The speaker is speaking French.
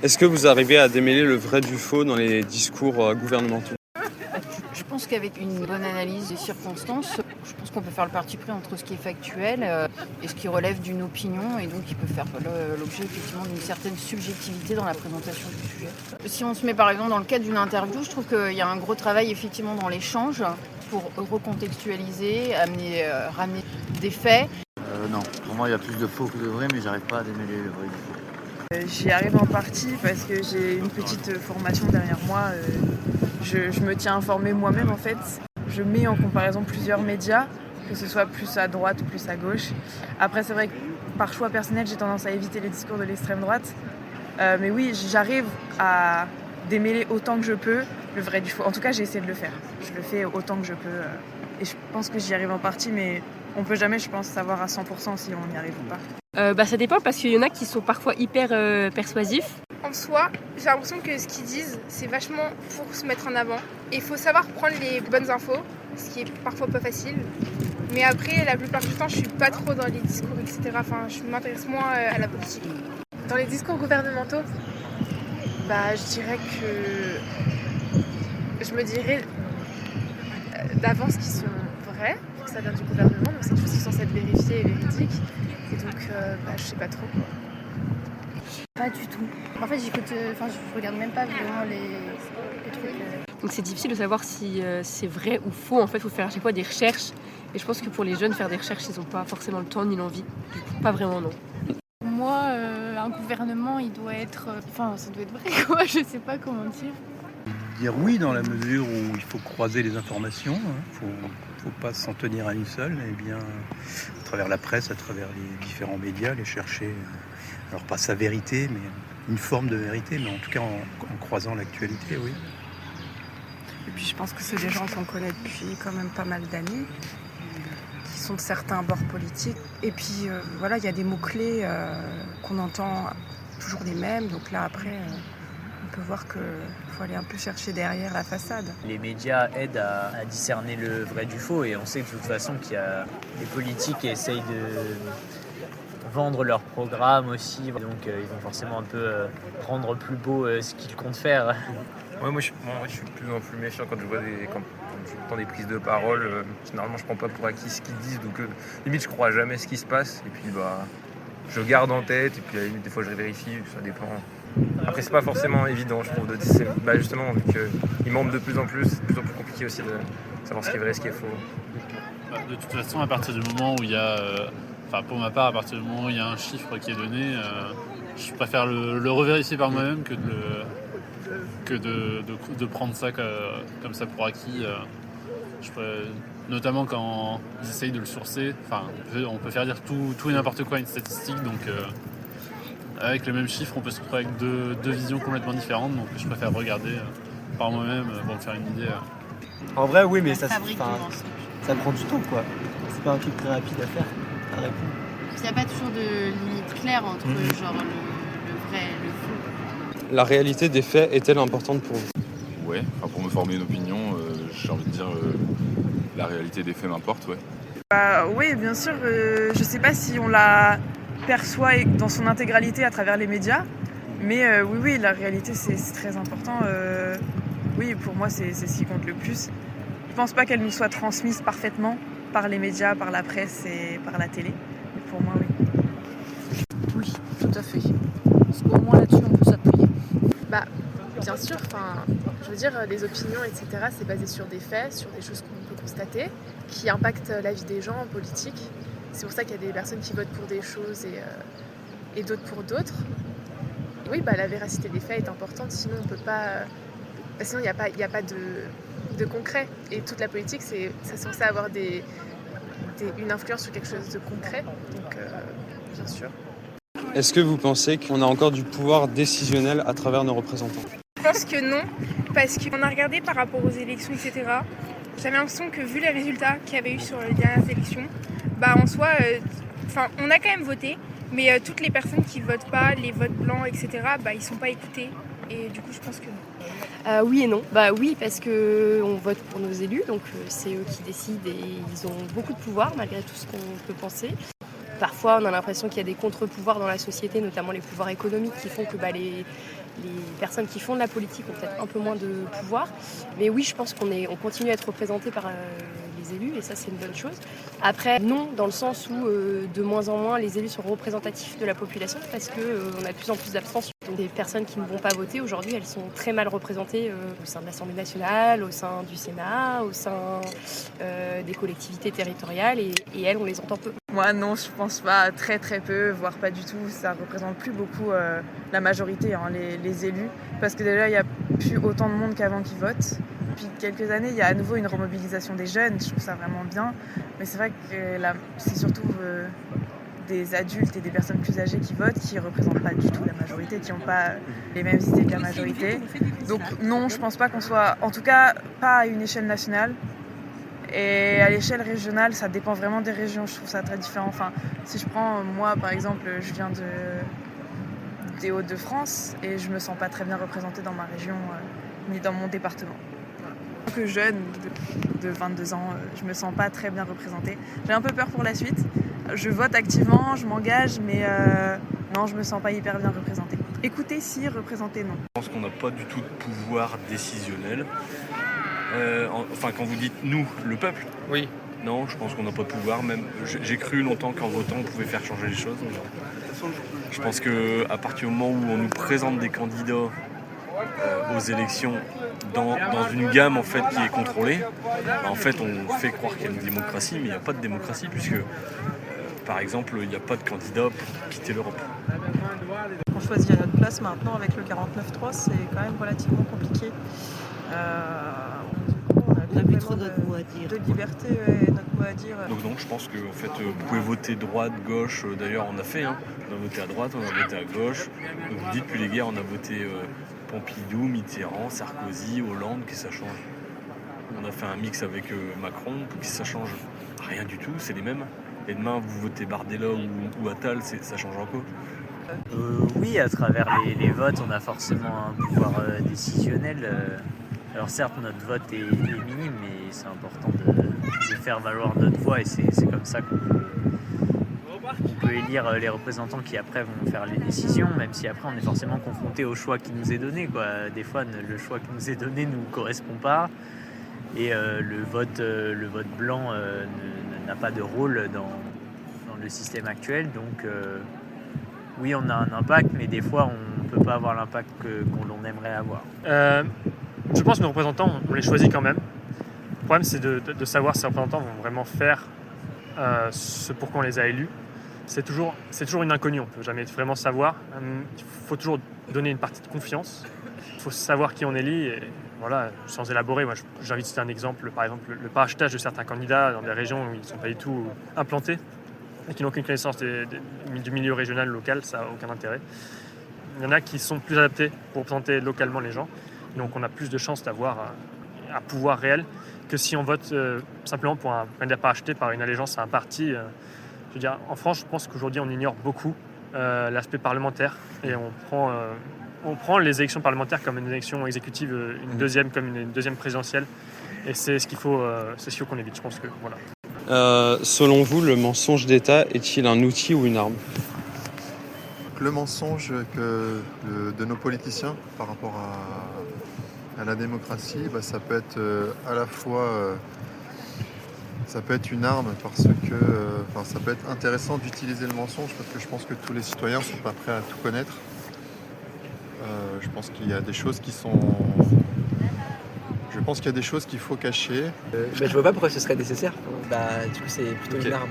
Est-ce que vous arrivez à démêler le vrai du faux dans les discours gouvernementaux? Je pense qu'avec une bonne analyse des circonstances, je pense qu'on peut faire le parti pris entre ce qui est factuel et ce qui relève d'une opinion, et donc il peut faire l'objet effectivement d'une certaine subjectivité dans la présentation du sujet. Si on se met par exemple dans le cadre d'une interview, je trouve qu'il y a un gros travail effectivement dans l'échange pour recontextualiser, ramener des faits. Non, pour moi il y a plus de faux que de vrai, mais j'arrive pas à démêler le vrai du faux. J'y arrive en partie parce que j'ai une petite formation derrière moi. Je me tiens informée moi-même en fait. Je mets en comparaison plusieurs médias, que ce soit plus à droite ou plus à gauche. Après c'est vrai que par choix personnel j'ai tendance à éviter les discours de l'extrême droite. Mais oui, j'arrive à démêler autant que je peux le vrai du faux. En tout cas j'ai essayé de le faire. Je le fais autant que je peux. Et je pense que j'y arrive en partie, mais on peut jamais, je pense, savoir à 100% si on y arrive ou pas. Ça dépend parce qu'il y en a qui sont parfois hyper persuasifs. En soi, j'ai l'impression que ce qu'ils disent, c'est vachement pour se mettre en avant. Et il faut savoir prendre les bonnes infos, ce qui est parfois pas facile. Mais après, la plupart du temps, je suis pas trop dans les discours, etc. Enfin, je m'intéresse moins à la politique. Dans les discours gouvernementaux, je dirais que je me dirais d'avance qu'ils sont vrais, que ça vient du gouvernement, donc c'est des choses qui sont censées être vérifiées et véridiques. Et donc, je sais pas trop quoi. Pas du tout. En fait, je regarde même pas vraiment les trucs. Donc c'est difficile de savoir si c'est vrai ou faux. En fait, il faut faire à chaque fois des recherches. Et je pense que pour les jeunes, faire des recherches, ils n'ont pas forcément le temps ni l'envie. Du coup, pas vraiment, non. Pour moi, un gouvernement, il doit être... ça doit être vrai, quoi. Je sais pas comment dire. Dire oui dans la mesure où il faut croiser les informations. Faut pas s'en tenir à une seule. Et bien, à travers la presse, à travers les différents médias, les chercher... Alors pas sa vérité, mais une forme de vérité, mais en tout cas en croisant l'actualité, oui. Et puis je pense que c'est des gens qu'on connaît depuis quand même pas mal d'années, qui sont de certains bords politiques. Et puis il y a des mots-clés qu'on entend toujours les mêmes. Donc là après, on peut voir qu'il faut aller un peu chercher derrière la façade. Les médias aident à discerner le vrai du faux, et on sait de toute façon qu'il y a des politiques qui essayent de vendre leur programme aussi, donc ils vont forcément un peu rendre plus beau ce qu'ils comptent faire. Ouais, moi je suis de plus en plus méfiant quand quand j'entends des prises de parole. Généralement je prends pas pour acquis ce qu'ils disent, donc limite je crois jamais ce qui se passe, et puis je garde en tête, et puis à la limite des fois je vérifie, ça dépend. Après c'est pas forcément évident, je trouve, justement vu qu'ils mentent de plus en plus, c'est de plus en plus compliqué aussi de savoir ce qui est vrai, ce qui est faux. De toute façon, à partir du moment où il y a pour ma part, à partir du moment où il y a un chiffre qui est donné, je préfère le revérifier par moi-même que de prendre ça comme ça pour acquis. Notamment quand ils essayent de le sourcer. On peut faire dire tout et n'importe quoi à une statistique, donc avec le même chiffre, on peut se retrouver avec deux visions complètement différentes. Donc je préfère regarder par moi-même pour me faire une idée. En vrai, oui, mais ça prend du temps, quoi. C'est pas un truc très rapide à faire. Il n'y a pas toujours de limite claire entre le vrai et le faux. La réalité des faits est-elle importante pour vous? Ouais, pour me former une opinion, j'ai envie de dire la réalité des faits m'importe, ouais. Oui, bien sûr, je sais pas si on la perçoit dans son intégralité à travers les médias, mais oui, la réalité c'est très important. Oui, pour moi c'est ce qui compte le plus. Je pense pas qu'elle nous soit transmise parfaitement par les médias, par la presse et par la télé. Pour moi, oui. Oui, tout à fait. Parce qu'au moins là-dessus, on peut s'appuyer. Bien sûr, je veux dire, les opinions, etc., c'est basé sur des faits, sur des choses qu'on peut constater, qui impactent la vie des gens en politique. C'est pour ça qu'il y a des personnes qui votent pour des choses et d'autres pour d'autres. Oui, la véracité des faits est importante, sinon on peut pas... sinon, il n'y a pas de concret. Et toute la politique, c'est censé avoir une influence sur quelque chose de concret. Donc, bien sûr. Est-ce que vous pensez qu'on a encore du pouvoir décisionnel à travers nos représentants? Je pense que non, parce qu'on a regardé par rapport aux élections, etc. J'avais l'impression que vu les résultats qu'il y avait eu sur les dernières élections, en soi, on a quand même voté, mais toutes les personnes qui votent pas, les votes blancs, etc., ils sont pas écoutés. Et du coup, je pense que non. Oui et non. Oui, parce qu'on vote pour nos élus, donc c'est eux qui décident et ils ont beaucoup de pouvoir malgré tout ce qu'on peut penser. Parfois, on a l'impression qu'il y a des contre-pouvoirs dans la société, notamment les pouvoirs économiques qui font que les personnes qui font de la politique ont peut-être un peu moins de pouvoir. Mais oui, je pense qu'on continue à être représenté par les élus et ça, c'est une bonne chose. Après, non, dans le sens où de moins en moins les élus sont représentatifs de la population parce qu'on a de plus en plus d'abstention. Donc des personnes qui ne vont pas voter aujourd'hui, elles sont très mal représentées au sein de l'Assemblée nationale, au sein du Sénat, au sein des collectivités territoriales et elles, on les entend peu. Moi non, je pense pas, très très peu, voire pas du tout. Ça représente plus beaucoup la majorité, hein, les élus, parce que déjà il n'y a plus autant de monde qu'avant qui vote. Depuis quelques années, il y a à nouveau une remobilisation des jeunes, je trouve ça vraiment bien. Mais c'est vrai que là, c'est surtout des adultes et des personnes plus âgées qui votent, qui ne représentent pas du tout la majorité, qui n'ont pas les mêmes idées que la majorité. Donc non, je pense pas qu'on soit, en tout cas pas à une échelle nationale. Et à l'échelle régionale, ça dépend vraiment des régions, je trouve ça très différent. Enfin, si je prends, moi par exemple, je viens des Hauts-de-France et je me sens pas très bien représentée dans ma région ni dans mon département. En tant que jeune de 22 ans, je me sens pas très bien représentée. J'ai un peu peur pour la suite. Je vote activement, je m'engage, mais non, je me sens pas hyper bien représentée. Écoutez, si, représenter, non. Je pense qu'on n'a pas du tout de pouvoir décisionnel. Enfin, quand vous dites nous, le peuple, oui. Non, je pense qu'on n'a pas de pouvoir. Même, j'ai cru longtemps qu'en votant, on pouvait faire changer les choses. Je pense qu'à partir du moment où on nous présente des candidats aux élections dans une gamme en fait, qui est contrôlée, en fait, on fait croire qu'il y a une démocratie, mais il n'y a pas de démocratie, puisque, par exemple, il n'y a pas de candidat pour quitter l'Europe. On choisit à notre place maintenant avec le 49.3, c'est quand même relativement compliqué. On a plus trop notre mot à dire. De liberté et notre mot à dire. Donc non, je pense que en fait, vous pouvez voter droite, gauche. D'ailleurs, on a fait. Hein. On a voté à droite, on a voté à gauche. Donc vous dites, depuis les guerres, on a voté Pompidou, Mitterrand, Sarkozy, Hollande, que ça change. On a fait un mix avec Macron, que ça change. Rien du tout, c'est les mêmes. Et demain, vous votez Bardella ou Attal, ça change en quoi? Oui, à travers les votes, on a forcément un pouvoir décisionnel. Alors certes, notre vote est minime, mais c'est important de faire valoir notre voix et c'est comme ça qu'on peut élire les représentants qui après vont faire les décisions, même si après on est forcément confronté au choix qui nous est donné, quoi. Des fois, le choix qui nous est donné ne nous correspond pas et le vote blanc n'a pas de rôle dans le système actuel, donc oui, on a un impact, mais des fois, on ne peut pas avoir l'impact qu'on aimerait avoir. Je pense que nos représentants, on les choisit quand même. Le problème, c'est de savoir si ces représentants vont vraiment faire ce pour quoi on les a élus. C'est toujours une inconnue, on ne peut jamais vraiment savoir. Il faut toujours donner une partie de confiance. Il faut savoir qui on élit, et voilà, sans élaborer. Moi, j'ai envie de citer un exemple, par exemple, le parachutage de certains candidats dans des régions où ils ne sont pas du tout implantés et qui n'ont aucune connaissance du milieu régional, local, ça n'a aucun intérêt. Il y en a qui sont plus adaptés pour représenter localement les gens, donc on a plus de chances d'avoir un pouvoir réel que si on vote simplement pour un candidat parachuté par une allégeance à un parti. Je veux dire, en France, je pense qu'aujourd'hui on ignore beaucoup l'aspect parlementaire et on prend les élections parlementaires comme une élection exécutive, une deuxième comme une deuxième présidentielle, et c'est ce qu'il faut qu'on évite. Je pense que voilà. Selon vous, le mensonge d'État est-il un outil ou une arme? Le mensonge de nos politiciens par rapport à la démocratie, ça peut être à la fois ça peut être une arme parce que ça peut être intéressant d'utiliser le mensonge parce que je pense que tous les citoyens ne sont pas prêts à tout connaître. Je pense qu'il y a des choses qui sont... Je pense qu'il y a des choses qu'il faut cacher. Je vois pas pourquoi ce serait nécessaire. Du coup, c'est plutôt une arme.